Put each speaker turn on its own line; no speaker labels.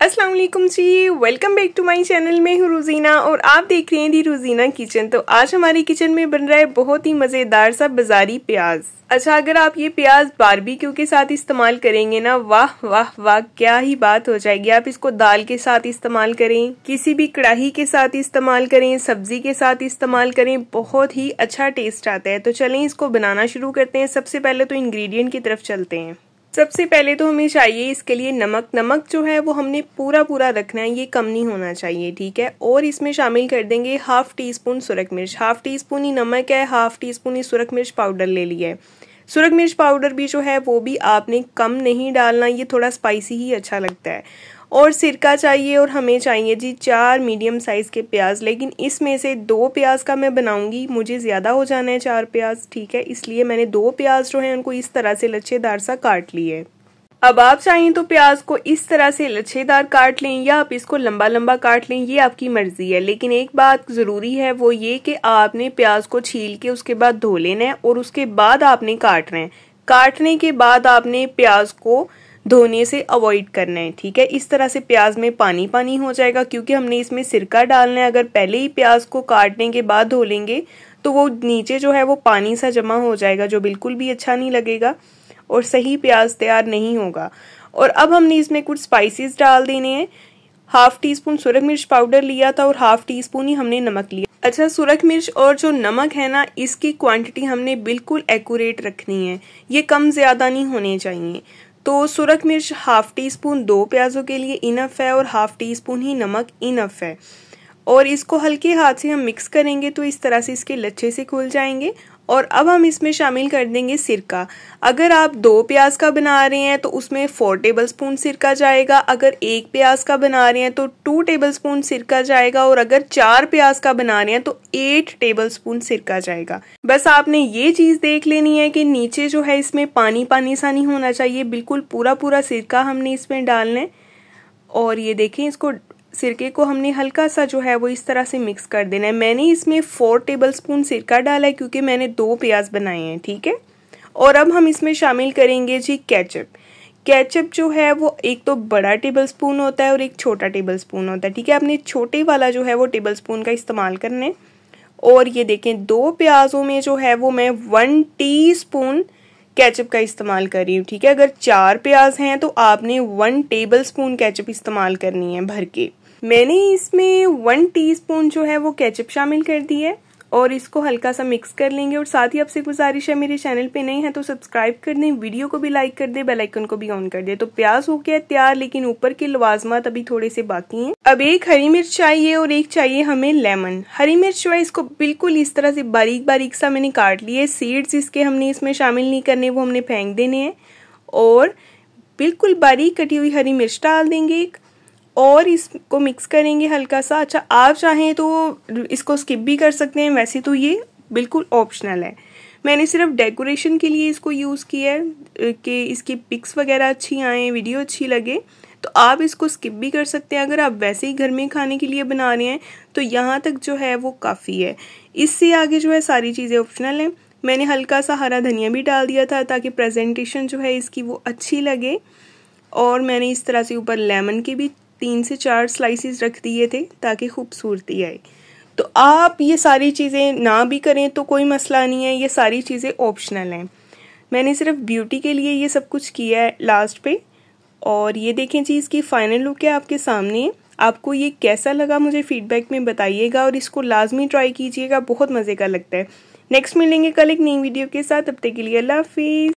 अस्सलाम वालेकुम जी, welcome back to my channel. मैं हूँ रोजीना और आप देख रहे हैं दी रोजीना किचन। तो आज हमारी किचन में बन रहा है बहुत ही मज़ेदार सा बाजारी प्याज। अच्छा, अगर आप ये प्याज बारबेक्यू के साथ इस्तेमाल करेंगे ना, वाह वाह वाह, क्या ही बात हो जाएगी। आप इसको दाल के साथ इस्तेमाल करें, किसी भी कढ़ाई के साथ इस्तेमाल करें, सब्जी के साथ इस्तेमाल करें, बहुत ही अच्छा टेस्ट आता है। तो चलें इसको बनाना शुरू करते हैं। सबसे पहले तो इंग्रेडिएंट की तरफ चलते हैं। सबसे पहले तो हमें चाहिए इसके लिए नमक। नमक जो है वो हमने पूरा रखना है, ये कम नहीं होना चाहिए, ठीक है। और इसमें शामिल कर देंगे हाफ टी स्पून सुरख मिर्च। हाफ टी स्पून ही नमक है, हाफ टी स्पून ही सुरख मिर्च पाउडर ले लिया है। सुरख मिर्च पाउडर भी जो है वो भी आपने कम नहीं डालना, ये थोड़ा स्पाइसी ही अच्छा लगता है। और सिरका चाहिए और हमें चाहिए जी 4 मीडियम साइज़ के प्याज, लेकिन इसमें से 2 प्याज का मैं बनाऊंगी, मुझे ज़्यादा हो जाना है 4 प्याज, ठीक है। इसलिए मैंने 2 प्याज जो है उनको इस तरह से लच्छेदार सा काट लिए। अब आप चाहें तो प्याज को इस तरह से लच्छेदार काट लें या आप इसको लंबा लंबा काट लें, ये आपकी मर्जी है। लेकिन एक बात ज़रूरी है, वो ये कि आपने प्याज को छील के उसके बाद धो लेना है और उसके बाद आपने काटना है। काटने के बाद आपने प्याज को धोने से अवॉइड करना है, ठीक है। इस तरह से प्याज में पानी पानी हो जाएगा, क्योंकि हमने इसमें सिरका डालना है। अगर पहले ही प्याज को काटने के बाद धो लेंगे तो वो नीचे जो है वो पानी सा जमा हो जाएगा, जो बिल्कुल भी अच्छा नहीं लगेगा और सही प्याज तैयार नहीं होगा। और अब हमने इसमें कुछ स्पाइसेस डाल देने हैं। हाफ टी स्पून सुरख मिर्च पाउडर लिया था और हाफ टी स्पून ही हमने नमक लिया। अच्छा, सुरख मिर्च और जो नमक है ना, इसकी क्वांटिटी हमने बिल्कुल एक्यूरेट रखनी है, ये कम ज़्यादा नहीं होने चाहिए। तो सुरख मिर्च हाफ टी स्पून 2 प्याज़ों के लिए इनफ है और हाफ टी स्पून ही नमक इनफ है। और इसको हल्के हाथ से हम मिक्स करेंगे तो इस तरह से इसके लच्छे से खुल जाएंगे। और अब हम इसमें शामिल कर देंगे सिरका। अगर आप 2 प्याज का बना रहे हैं तो उसमें 4 टेबलस्पून सिरका जाएगा। अगर 1 प्याज का बना रहे हैं तो 2 टेबलस्पून सिरका जाएगा। और अगर 4 प्याज का बना रहे हैं तो 8 टेबलस्पून सिरका जाएगा। बस आपने ये चीज़ देख लेनी है कि नीचे जो है इसमें पानी पानी सा नहीं होना चाहिए, बिल्कुल पूरा सिरका हमने इसमें डालना है। और ये देखें, इसको सिरके को हमने हल्का सा जो है वो इस तरह से मिक्स कर देना है। मैंने इसमें 4 टेबलस्पून सिरका डाला है क्योंकि मैंने 2 प्याज बनाए हैं, ठीक है। और अब हम इसमें शामिल करेंगे जी केचप। केचप जो है वो एक तो बड़ा टेबलस्पून होता है और एक छोटा टेबलस्पून होता है, ठीक है। आपने छोटे वाला जो है वो टेबलस्पून का इस्तेमाल करना है। और ये देखें, 2 प्याजों में जो है वो मैं 1 टीस्पून केचप का इस्तेमाल कर रही हूँ, ठीक है। अगर 4 प्याज हैं तो आपने 1 टेबलस्पून केचप इस्तेमाल करनी है भर के। मैंने इसमें 1 टीस्पून जो है वो केचप शामिल कर दी है और इसको हल्का सा मिक्स कर लेंगे। और साथ ही आपसे गुजारिश है, मेरे चैनल पे नए हैं तो सब्सक्राइब कर दें, वीडियो को भी लाइक कर दें, बेल आइकन को भी ऑन कर दें। तो प्याज हो गया तैयार, लेकिन ऊपर के लवाजमात अभी थोड़े से बाकी हैं। अब एक हरी मिर्च चाहिए और एक चाहिए हमें लेमन। हरी मिर्च जो है इसको बिल्कुल इस तरह से बारीक बारीक सा मैंने काट लिया है। सीड्स इसके हमने इसमें शामिल नहीं करने, वो हमने फेंक देने हैं। और बिल्कुल बारीक कटी हुई हरी मिर्च डाल देंगे एक, और इसको मिक्स करेंगे हल्का सा। अच्छा, आप चाहें तो इसको स्किप भी कर सकते हैं, वैसे तो ये बिल्कुल ऑप्शनल है। मैंने सिर्फ डेकोरेशन के लिए इसको यूज़ किया है कि इसकी पिक्स वगैरह अच्छी आए, वीडियो अच्छी लगे। तो आप इसको स्किप भी कर सकते हैं। अगर आप वैसे ही घर में खाने के लिए बना रहे हैं तो यहाँ तक जो है वो काफ़ी है। इससे आगे जो है सारी चीज़ें ऑप्शनल हैं। मैंने हल्का सा हरा धनिया भी डाल दिया था ताकि प्रेजेंटेशन जो है इसकी वो अच्छी लगे। और मैंने इस तरह से ऊपर लेमन के भी 3 से 4 स्लाइसेस रख दिए थे ताकि खूबसूरती आए। तो आप ये सारी चीज़ें ना भी करें तो कोई मसला नहीं है, ये सारी चीज़ें ऑप्शनल हैं। मैंने सिर्फ ब्यूटी के लिए ये सब कुछ किया है लास्ट पे। और ये देखें जी, इसकी फाइनल लुक है आपके सामने। आपको ये कैसा लगा मुझे फीडबैक में बताइएगा और इसको लाजमी ट्राई कीजिएगा, बहुत मज़े का लगता है। नेक्स्ट मिलेंगे कल एक नई वीडियो के साथ, तब तक के लिए अल्लाह हाफिज़।